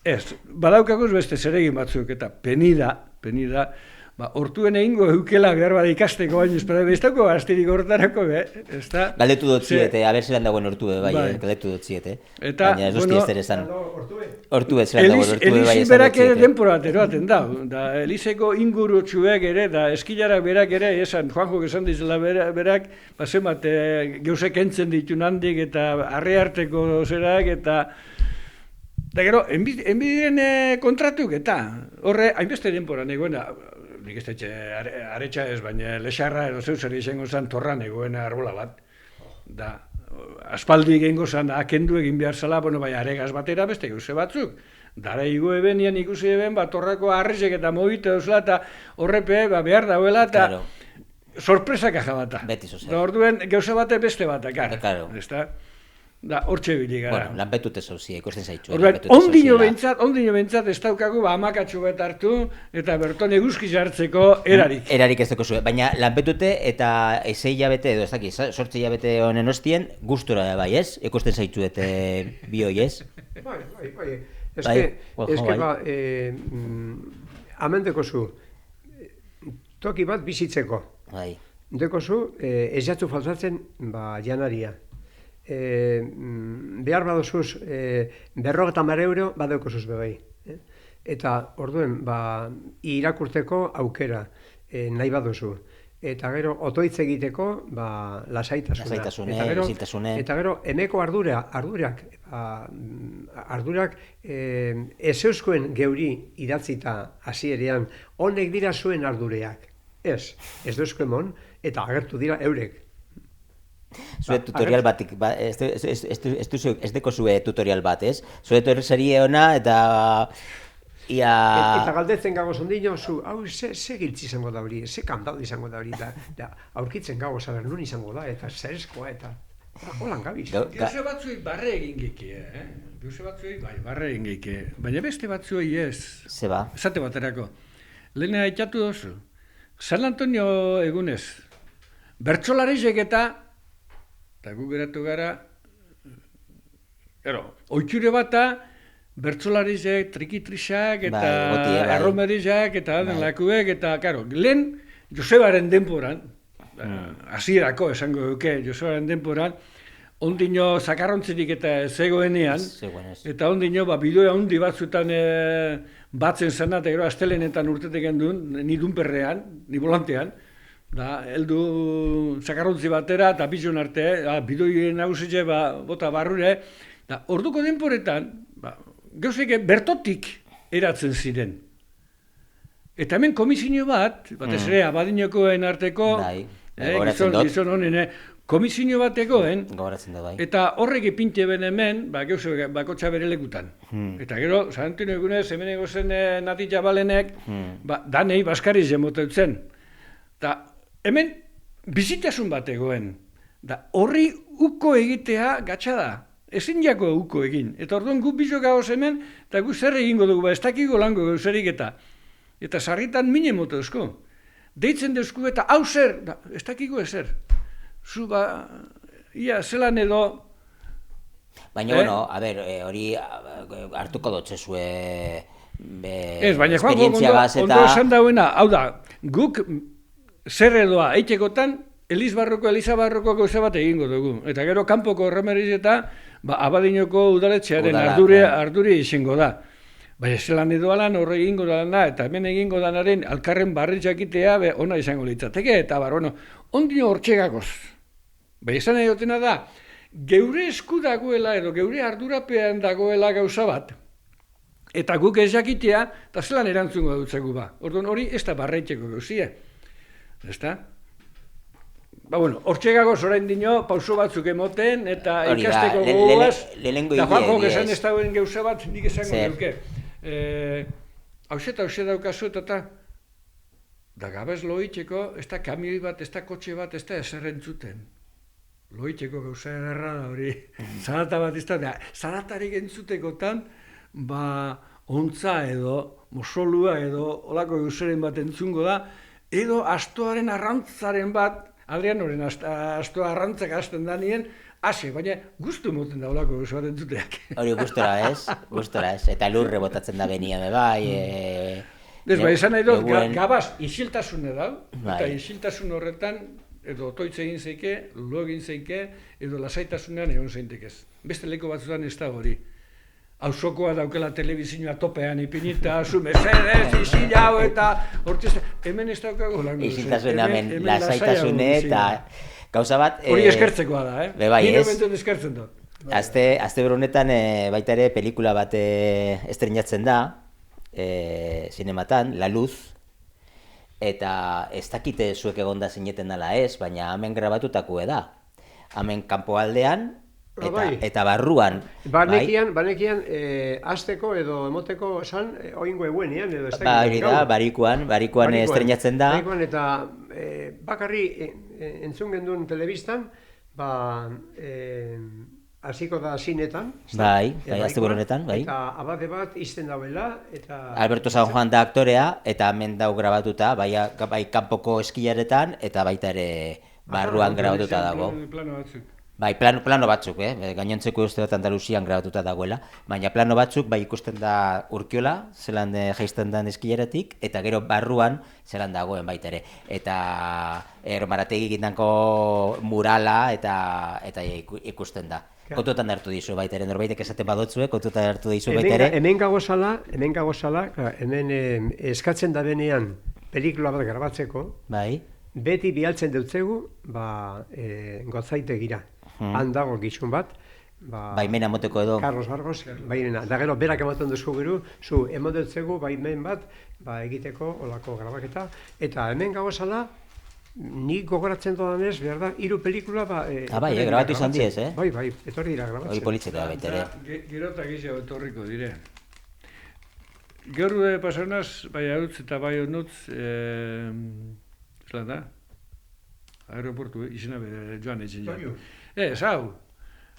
Ez, badaukaguz beste zeregin batzuk, eta penida, peni da, hortuen egingo eukela behar bada ikasteko, baina ez dago astirik hortarako, ez da? Galdetu dut ziete, haber zelan dagoen hortue, bai, galdetu dut ziete. Baina ez duzti ez ere esan. Hortue zelan dagoen hortue, bai, Eliz berak ere denpora bat eroaten da. Elizeko inguru txuek ere, da eskilarak berak ere, Juanjo esan dizela berak, zenbat geusek entzen ditu handik eta arre harteko zerak eta gero, enbidien kontratuk eta horre, hainbeste denpora negoena, nik ez tetxe aretsa ez, baina lexarra edo zeu zer izango zen torra negoena arbola bat. Da, aspaldi egingo zen akendu egin behar zela, bai aregaz batera beste gauze batzuk. Dara higo ebenian ikusi eben, torrako arrizek eta mobite duzela, eta horrepe behar dauela, eta sorpresak ajabata. Beti zuzen. Da orduen gauze bate beste bat, akar. Claro. Da, hortxe bili gara. Bueno, lanbetute zauzia, ikusten zaitxu. Ondino behintzat ez daukagu amakatxo bet hartu eta berton eguzki jartzeko erarik. Erarik ez duko zuen, baina lanbetute eta 6 hilabete edo ez dakit, 8 hilabete honen ostien gustura da bai, ez? Ikusten zaitxu eta bioi, ez? Bai. Ez que ba, amendeko zu, toki bat bizitzeko. Bai. Deko zu, ez jatzu faltatzen janaria. Behar badozuz, 50 euro badekozuz bebai. Eta orduen, irakurteko aukera nahi baduzu. Eta gero, otoitz egiteko, lasaitasuna. Eta gero, emeko ardurak ez euskuen geuri idatzita hasierean, honek dira zuen ardureak. Ez duzko emon, eta agertu dira eurek. Zue tutorial batik, ez deko zue tutorial bat, ez? Zue serie ona eta... Eta galdetzen gago zondino, hau ze giltzi izango da hori, ze kandal izango da hori, da aurkitzen gago zaber nun izango da, eta zerezkoa, eta holan gabiz. Gauze batzuei barre egin geike, Gauze batzuei barre egin geike, baina beste batzuei ez. Zeba? Esate baterako. Lehena haitatu dozu, San Antonio egunez, bertsolarizek eta guk geratu gara, oitxure bata, bertsolarizek, trikitrisak, eta arromerizak, eta lakuek, eta, lehen, Josebaren denporan, hasierako esango duke, Josebaren denporan, ondino zakarrontzirik eta zegoenean, eta ondino bidoia handi batzutan batzen zena, eta gero astelenetan urtetek duen, ni dunperrean, ni volantean, heldu zakarrontzi batera eta bizon arte, bidoien nagusize bota barrure, orduko denporetan, gauzeke bertotik eratzen ziren. Eta hemen komisio bat ez ere abadinokoen arteko, gizon honen, komisio bat egoen, eta horrek ipinte ben hemen, gauze bakotxa bere lekutan. Eta gero, San Antonio egunez, hemen egozen Nati Jabalenek, danei Baskari zemoteutzen. Eta hemen bizitasun bat egoen, horri uko egitea gatsa da, ezin jako uko egin. Eta orduan gu bizo gagoz hemen, eta gu zer egingo dugu, ez dakiko lango gauzerik eta sarritan mine motozko. Deitzen dezku eta hau zer, ez dakiko ezer. Zu ia zelan edo... Baina, hori hartuko dotzezue esperientzia gaz eta... Ondo esan dauena, hau da, guk zer edoa eitzekotan, Eliza Barroko gauza bat egingo dugu. Eta gero kanpoko erromeriz eta Abadinoko udaletxearen arduri izango da. Baina zelan edoalan horre egingo dana eta hemen egingo danaren alkarren barritxakitea ona izango litzateke. Eta ondino hortxegagoz. Baina esan egotena da, geure esku dagoela edo geure ardurapean dagoela gauza bat. Eta guk ez jakitea, eta zelan erantzungo dutzegu Orduan hori ez da barretxeko gauzia. Ezta? Hortxegago zorain dino, pauso batzuk emoten, eta ikasteko gogoaz, eta Juanjo esan ez dauen gauza bat, nik esango duke. Hauxe daukazu eta da gabez loitzeko, ez da kamioi bat, ez da kotxe bat, ez da eserrentzuten. Loitzeko gauza erra da hori, zarata bat ez da, zaratarik entzutekotan, ontza edo, mosolua edo, olako gauzaren bat entzungo da, edo astoaren arrantzaren bat, Adrianoren astoa arrantzak hasten da nien, baina guztu moten da olako gauza bat entzuteak. Hori gustora ez, eta lurre botatzen da benian, Bai, esan nahi dut, neguen- gabaz, isiltasune da, eta Bai. isiltasun horretan, edo otoitz egin zeike, lo egin zeike, edo lasaitasunean egon zeintekez. Beste leku batzutan ez da hori. Auzokoa daukela telebizioa topean ipinita, zu mesedez, isil hau eta hortz hemen ez daukago lango. Isiltasune, hemen lasaitasune eta gauza bat... Hori eskertzekoa da, Be bai, Nire ez. momentu eskertzen dut. Azte honetan baita ere pelikula bat estrenatzen da, zinematan, La Luz, eta ez dakite zuek egonda zineten dela ez, baina hemen grabatutako da. Hemen kanpoaldean eta barruan. Banekian, azteko edo emoteko esan, oingo eguenean edo ez dakit. Hori da, barikuan estrenatzen da. Barikuan eta bakarri entzun genduen telebistan, hasiko da zinetan. Bai, azte honetan, bai. Eta abade bat izten dauela, eta... Alberto San Juan da aktorea, eta hemen dau grabatuta, bai kanpoko eskilaretan, eta baita ere barruan grabatuta dago. Plano batzuk. Bai, plano batzuk, gainontzeko uste dut Andaluzian grabatuta dagoela, baina plano batzuk bai ikusten da Urkiola, zelan jaisten den eskilaretik, eta gero barruan zelan dagoen baita ere. Eta Marategi egindanko murala eta ikusten da. Kontutan hartu dizu baita ere, norbaitek esaten badotzue, kontutan hartu dizu baita ere. Hemen gagozala, hemen eskatzen da benean pelikula bat grabatzeko, Bai. beti bialtzen dutzegu, gotzaitek gira. Han dago gizun bat, baimena emoteko edo. Carlos Argos, bainena. Da gero, berak ematen duzu gero, zu emotetzegu baimen bat, egiteko olako grabaketa. Eta hemen gagozala, nik gogoratzen dodanez, behar da, 3 pelikula, grabatu izan diez, Bai, etorri dira grabatzen. Hori politzeta baita ere. Gero eta gehiago etorriko dire. Gaur pasonaz, bai hautz eta bai honutz, zelan da? Aeroportu, izena joan egin ja. Hau,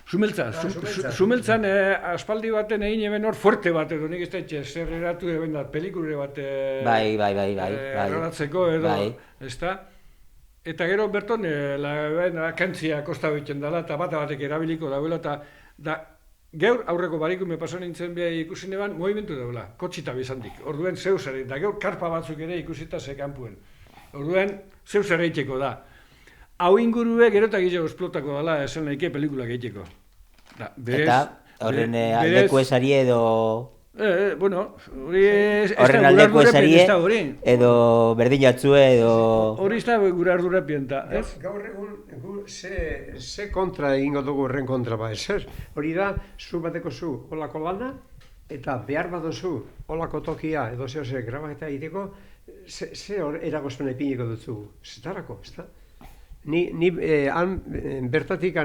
Sumeltzan aspaldi baten egin eben hor fuerte bat edo, nik ez da etxe, zer eratu eben da, pelikure bat Bai. erratzeko edo, ez da? Eta gero berton, kantzia kosta egiten dela, eta batek erabiliko dauela, eta geur aurreko barikume paso nintzen behar ikusi neban, movimentu daula, kotxita bizantik. Orduen zeus ere, eta geur karpa batzuk ere ikusita zekanpuen. Orduen zeus ere itxeko da. Hau ingurue gero eta gehiago esplotako dela esan nahike pelikulak egiteko. Eta horren aldeko esari edo... Bueno, hori ez da horren aldeko esari edo berdin jatzue edo... Hori ez da gure ardura pienta, ez? Gaur egun ze kontra egingo dugu horren kontra ba, ez? Hori da, zu bateko zu olako lana, eta behar baduzu olako tokia edo zehose grabaketa egiteko, ze eragozpena ipiniko dutzu, zetarako, ez da? Ni han bertatik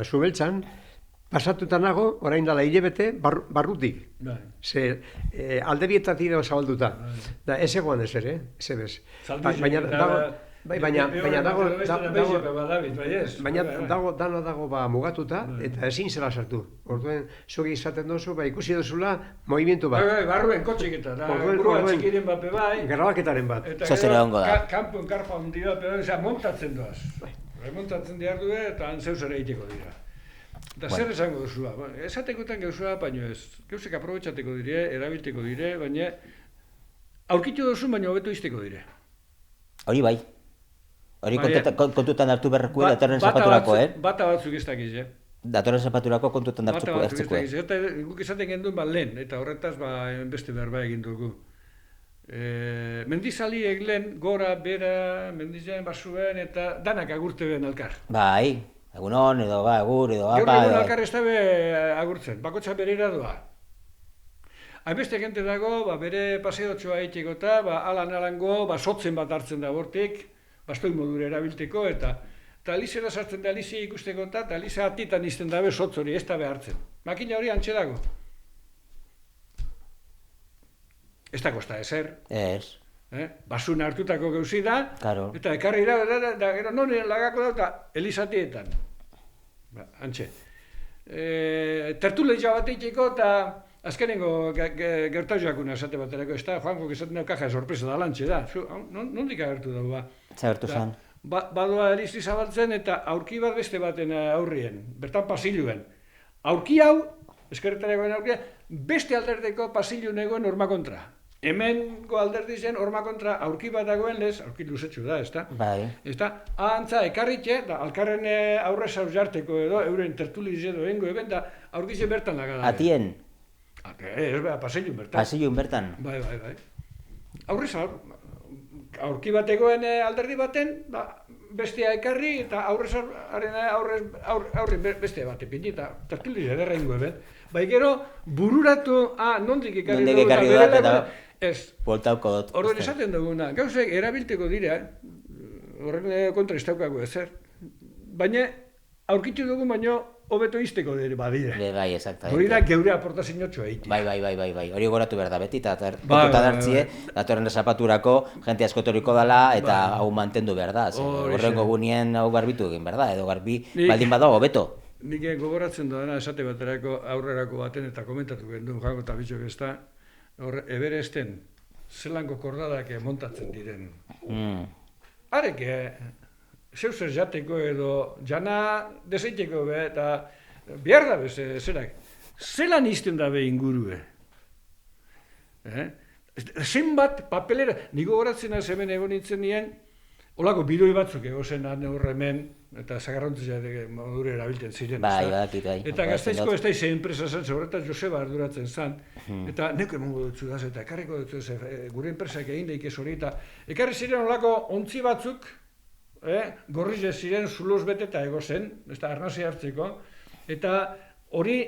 Zubeltzan, pasatuta nago, orain dela hilebete, barrutik. Ze aldebietatik dago zabalduta. Da, ez egoan ez ere, ez ebez. Baina dana dago mugatuta, eta ezin zela sartu. Orduen, zuki izaten dozu, ikusi duzula, movimentu bat. Barruen kotxik eta, burua txikiren bat bai. Grabaketaren bat. Eta gero, kanpuen karpa hundi bat, montatzen doaz. Montatzen diar du eta zeus ere egiteko dira. Eta zer esango duzua? Esatekotan gauzua, baino ez. Gauzek aprobetxateko dire, erabilteko dire, baina aurkitu duzu, baina hobeto izteko dire. Hori bai. Hori kontutan hartu berreku datorren zapaturako, Bata batzuk ez dakiz, Datorren zapaturako kontutan hartuko hartzeko, Eta guk esaten genduen lehen, eta horretaz beste berba egin dugu. Mendizaliek lehen, gora, bera, mendizien basuen, eta danak agurte ben alkar. Bai, egunon, edo egur, edo apa, Gaur egun alkar ez dabe agurtzen, bakotxa berera doa. Hainbeste gente dago, bere paseotxoa egiteko eta alan-alango, sotzen bat hartzen da bortik, bastoi modure erabilteko, eta alizera sartzen da alizia ikusteko eta alizia atitan izten dabe sotz hori, ez dabe hartzen. Makina hori antxe dago. Ez da kosta ezer. Ez. Basuna hartutako gauzi da, eta ekarri da, gero non lagako da, eta elizatietan. Antxe. Tertuleitza bat eiteko eta azkenengo gertaujakuna esate baterako, ez da, Juanjo esaten dago kaja sorpresa da lantxe da. Nondik agertu dago ba? Zagertu zan. Badoa elizi zabaltzen eta aurki bat beste baten aurrien, bertan pasiluen. Aurki hau, eskerretaragoen aurkia, beste alderdeko pasilu negoen norma kontra. hemengo alderdi zen horma kontra aurki bat dagoen lez, aurki luzetxu da, ezta? Bai. Ezta, ahantza ekarritxe, da alkarren aurrez jarteko edo, euren tertuliz edo engo eben, da aurkize bertan laga da. Atien, Ez beha, paseilun bertan. pasilun bertan. Bai. Aurrez aurki bat egoen alderdi baten, ba, bestea ekarri eta aurrez bestea bat epinti eta tertuliz ederra ingo eben. Bai gero, bururatu, nondik ekarri Nondik ekarri dut eta ez. bueltauko dut. Orduan esaten duguna, gauzek erabilteko dira, horren kontra ez daukago ezer. Baina, aurkitu dugu baino, hobeto izteko dire badire. Bai, exactamente. Hori da geure aportaziñotxoa egitea. Bai. Hori gogoratu behar da beti, eta Bai, dartzie, datorren zapaturako jente asko etorriko dala, eta hau mantendu behar da. Horrengo gunien hau garbitu egin behar da, edo garbi baldin badago, hobeto. Nik gogoratzen dudana esate baterako aurrerako baten eta komentatu gendun jango eta bitxok ez da, Everesten zelango kordadak montatzen diren. Arek, zeuzer jateko edo jana deseiteko be, eta behar da beze, zerak, zelan izten da be ingurue. Zenbat papelera, niko goratzen az hemen egon nintzen nien, olako bidoi batzuk egozen horremen, eta zagarrontzea modure erabiltzen ziren. Bai. Eta Gasteizko ez da ize enpresa zen, horretaz Joseba arduratzen zen, eta neko emongo dutzu daz, eta ekarriko dutzu ez, gure enpresak egin daik ez hori, eta ekarri ziren olako ontzi batzuk, gorriz ziren zuloz beteta egozen, ez da arnazi hartzeko, eta hori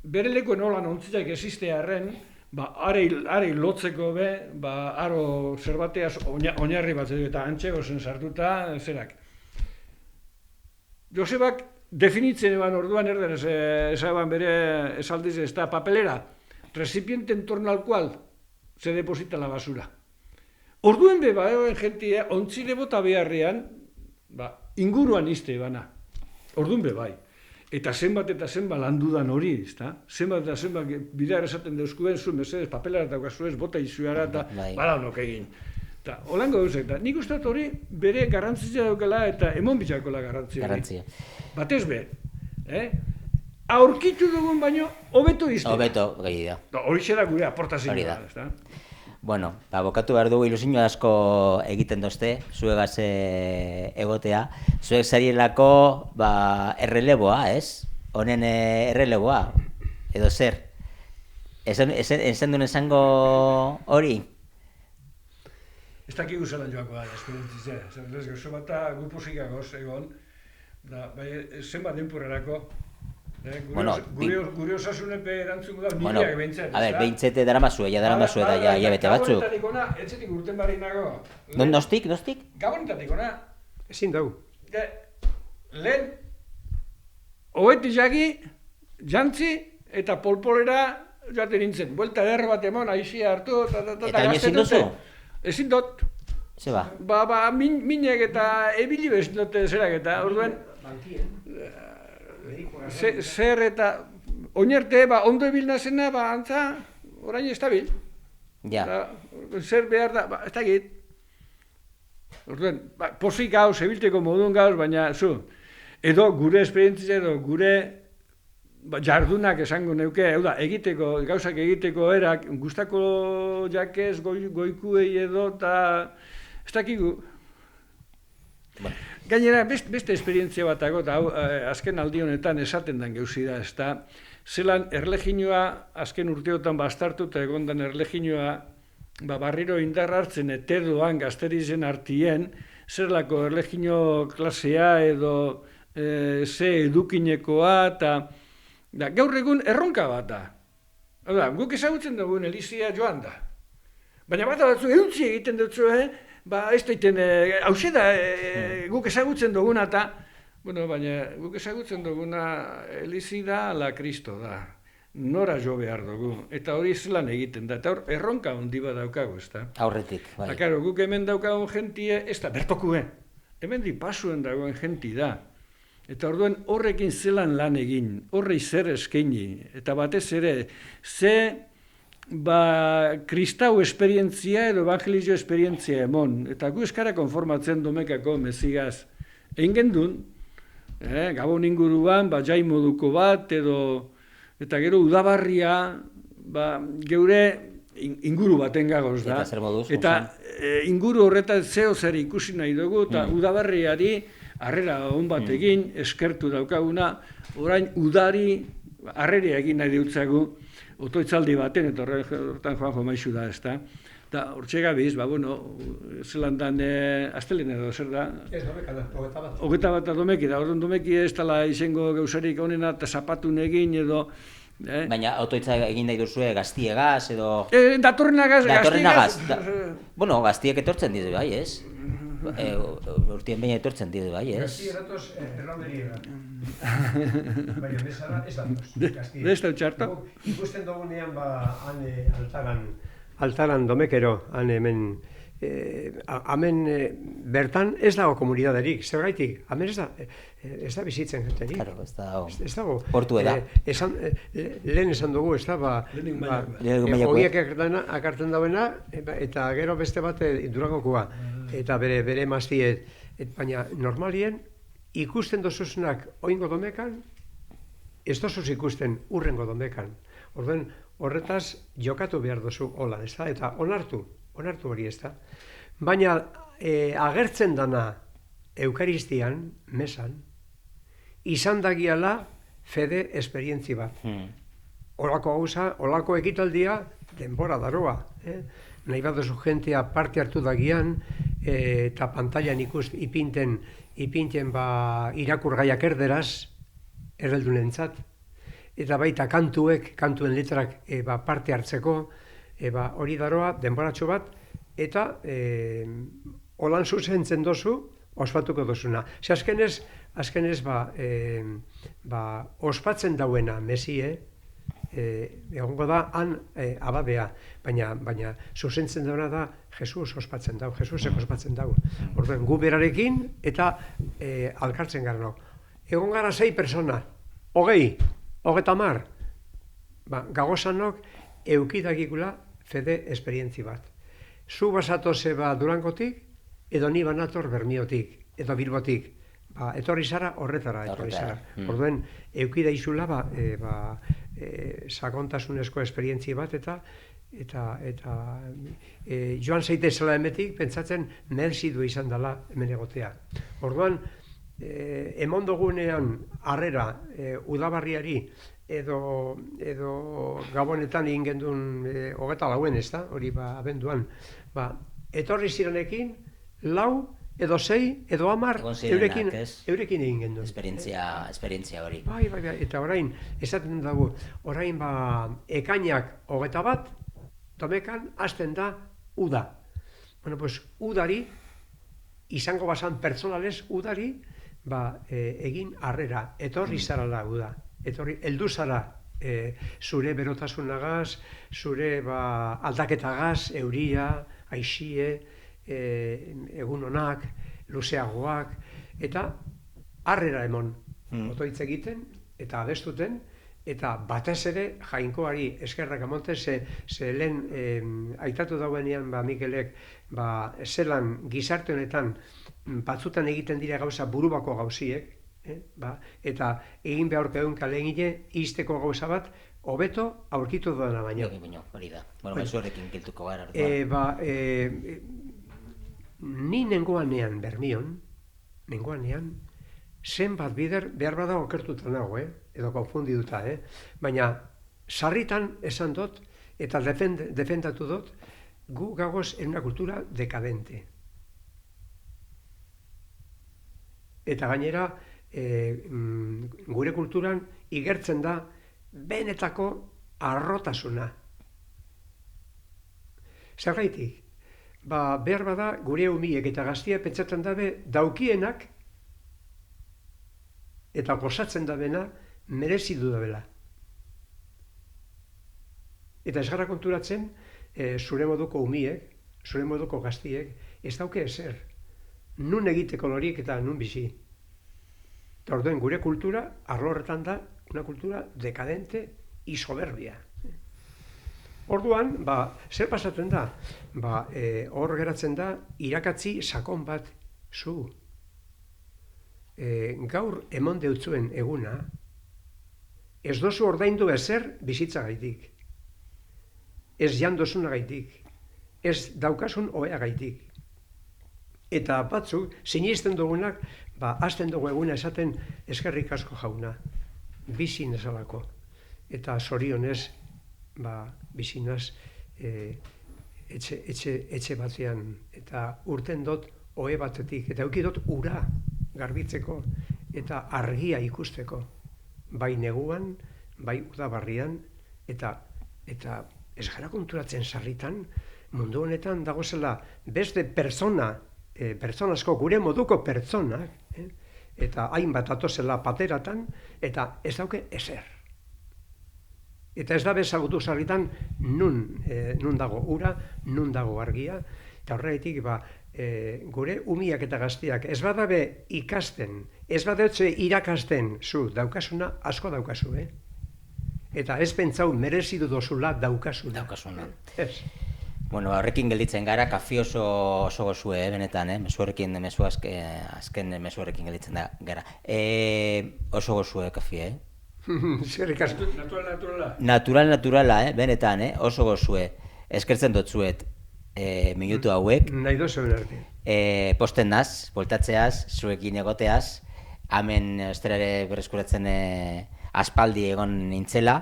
bere lekoen holan ontziak existearen, arei lotzeko be, aro zerbateaz oinarri bat eta antxego zen sartuta, zerak. Josebak definitzen eban orduan erdenez, esaban bere esaldiz ez da papelera, recipiente en torno al cual se deposita la basura. Orduen be, jentia, ontzile bota beharrean, inguruan izte ebana. Orduen be, bai. Eta zenbat landudan hori, ezta? Zenbat bidar esaten deuzkuen, zuen mesedez, papelera eta zuez, bota izuara eta badaunok egin. Eta, holango duzek, eta nik uste hori bere garrantzia daukala eta emon bitxakola garrantzia. Batez be, aurkitu dugun baino, hobeto iztea. Hobeto, gehi da. Hori da gure aportazioa, ezta? Bueno, bokatu behar dugu ilusiño asko egiten dozte, zuegaz egotea. Zuek zarielako erreleboa, ez? Honen erreleboa, edo zer? Ezen duen esango hori? Ez dakigu zelan joako da, esperientzizia. Zerrez, gozo bat gupusikagoz egon, zenbat denporarako, gure osasunepe erantzungo da, niriak behintzat. A ber, behintzete daramazue da, ja bete batzuk. Gabonetatik ona, etxetik urten barri nago. Nostik? Gabonetatik ona. Ezin dugu. Lehen, hoeti jagi, jantzi eta polpolera joaten nintzen. Buelta ederra bat emon, aizia hartu, eta hain ezin duzu? Ezin dut. Ze ba? Minek eta ebili bezin dute zerak eta, orduen, zer eta oinerte, ondo ebil nazena, antza, orain ez da bil. Ja. Zer behar da, ez da git. Orduen, posik gauz, ebilteko modun gauz, baina zu, edo gure esperientzia edo gure jardunak esango neuke, egiteko, gauzak egiteko erak, gustako jakez, goikuei edo, eta ez dakigu. Gainera, beste esperientzia bat dago, eta azken aldi honetan esaten den gauzi da, ez da, zelan erleginoa azken urteotan bastartu eta egondan erleginoa barriro indar hartzen etedoan gazterizen artien, zerlako erlegino klasea edo ze edukinekoa, eta gaur egun erronka bat da. Guk ezagutzen dugun Elizia joan da. Baina bat batzu eutzi egiten dutzu, ez daiten, hauze da, guk ezagutzen duguna eta, baina guk ezagutzen duguna Elizi da, ala Kristo da. Nora jo behar dugu, eta hori zelan egiten da, eta hor erronka handi bat daukagu, ez da? Aurretik, bai. Karo, guk hemen daukagun jentie, ez da, bertokuen. Hemen di pasuen dagoen jenti da. Eta orduen horrekin zelan lan egin, horrei zer eskaini, eta batez ere, ze kristau esperientzia edo evangelizio esperientzia emon, eta gu eskara konformatzen domekako mezigaz. Egin gendun, Gabon inguruan, jai moduko bat, eta gero udabarria, geure inguru baten gagoz da. Eta zer moduz, Eta inguru horretan zeo zer ikusi nahi dugu, eta udaberriari harrera on bat egin, eskertu daukaguna, orain udari harreria egin nahi dutzagu, otoitzaldi baten, eta horretan Juanjo maizu da, ez da. Eta hortxe gabiz, zelan dan, astelien edo, zer da? Ez, domekana, 21. 21 domeki, da orduan domeki ez dela izango gauzarik onena, eta zapatun egin edo... Baina autoitza egin nahi duzue gaztiegaz edo... Datorrenagaz, Datorrenagaz. Bueno, gaztiek etortzen ditu bai, ez? Urtien baina etortzen ditu bai, ez? Gaztiek datoz errauderiera. Baina bezala ez datoz, gaztiek. Ez da txarto? Ikusten dugunean altaran domekero, hemen bertan ez dago komunidaderik, zergaitik, hemen ez da bizitzen jenterik. Claro, ez dago. Ez dago. Portu eda. Lehen esan dugu, ez da, ogiek akartzen dauena, eta gero beste bat Durangokoa, eta bere maztiet. Baina normalien, ikusten dozuzunak oingo domekan, ez dozuz ikusten urrengo domekan. Orduan, horretaz jokatu behar duzu hola, ez da? Eta onartu hori, ez da? Baina agertzen dana Eukaristian, mesan, izan dagiala fede esperientzi bat. Olako gauza, olako ekitaldia, denbora daroa. Nahi bat duzu jentea parte hartu dagian, eta pantailan ipinten irakurgaiak erderaz, erreldunentzat. Eta baita kantuen letrak parte hartzeko, hori daroa, denboratxo bat, eta holan zuzentzen dozu, ospatuko dozuna. Azkenez, ospatzen dauena Mesie, egongo da han abadea, baina zuzentzen dauena da Jesus ospatzen dau, Jesusek ospatzen dau. Orduan, gu berarekin eta alkartzen gara. Egon gara 6 persona, 20, 30, gagozanok eukidagikula fede esperientzi bat. Zu basatoze Durangotik, edo ni banator Bermiotik, edo Bilbotik. Etorri zara, horretara etorri zara. Orduen, eukida izula sakontasunezko esperientzi bat, eta joan zaitezela emetik, pentsatzen merzidu izan dela hemen egotea. Orduan, emon dugunean harrera udabarriari edo gabonetan egin gendun 24 ez da, hori abenduan, etorri zirenekin 4 edo 6 edo 10 eurekin egin gendun. Esperientzia hori. Bai, eta orain, esaten dugu, orain ekainak 21, domekan hasten da uda. Bueno, pues udari, izango basan pertsonalez udari, egin harrera, etorri zara da uda. Heldu zara zure berotasunagaz, zure aldaketagaz, euria, aixie, egun onak, luzeagoak, eta harrera emon, otoitz egiten, eta abestuten, eta batez ere jainkoari eskerrak amonte, ze lehen aitatu dauenean Mikelek, zelan gizarte honetan batzutan egiten dira gauza burubako gauziek, eta egin beharko egun kalegile izteko gauza bat, hobeto aurkitu duena baino. Hori da. Bueno, mezuarekin kiltuko gara. Ni nengoanean Bermion, zenbat bider behar bada okertuta nago, edo konfundiduta, baina sarritan esan dut, eta defendatu dut, gu gagoz en una kultura dekadente. Eta gainera, gure kulturan igertzen da benetako arrotasuna. Zergaitik, behar bada gure umiek eta gaztia pentsatzen dabe daukienak eta gozatzen dabena merezidu dabela. Eta ez gara konturatzen zure moduko umiek, zure moduko gaztiek, ez dauke ezer. Nun egiteko lorik eta nun bizi. Eta orduen gure kultura, arlo horretan da, una kultura dekadente y soberbia. Orduan, zer pasatzen da? Hor geratzen da, irakatzi sakon bat zu. Gaur emon deutzuen eguna, ez dozu ordaindu ezer bizitzagaitik. ez jandosunagaitik, ez daukasun oheagaitik. Eta batzuk, sinisten dugunak, hasten dugu eguna esaten eskerrik asko jauna, bizi nezalako. Eta zorionez, bizinaz, etxe batean, eta urten dut ohe batetik, eta eukidot ura garbitzeko, eta argia ikusteko, bai neguan, bai udabarrian, eta ez gara konturatzen sarritan, mundu honetan dagozela beste pertsonazko gure moduko pertsonak, eta hainbat atozela pateratan, eta ez dauke ezer. Eta ez da bezagutu sarritan nun dago ura, nun dago argia, eta horregatik gure umiak eta gaztiak ez badabe ikasten, ez badabe irakasten, zu daukasuna asko daukazu, Eta ez pentsau merezidu dozula daukasuna. Ez. Bueno, horrekin gelditzen gara, kafi oso gozue, benetan, mezu horrekin, azken mezu horrekin gelditzen gara. Oso gozue kafi, Zerrik asko. Naturala, benetan, oso gozue. Eskertzen dotzuet minutu hauek. Nahi dozuen arte. Posten naz, voltatzeaz, zuekin egoteaz, hemen esterare berreskuratzen aspaldi egon nintzela,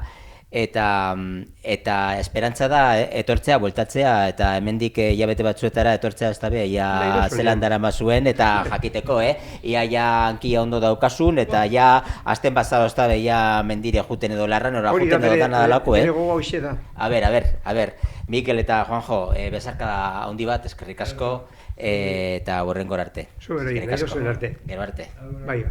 eta esperantza da etortzea, bueltatzea, eta hemendik hilabete batzuetara etortzea ez da be, ia zelan darama zuen, eta jakiteko, ia hankia ondo daukasun, eta ja azten bazaro ez da be, ia mendire juten edo larran, ora juten edo dana dalako, Hori da, bere gogo hauxe da. A ber, Mikel eta Juanjo, besarkada handi bat, eskerrik asko, eta horrengor arte. Zu ere, nahi dozuen arte. Gero arte. Bai.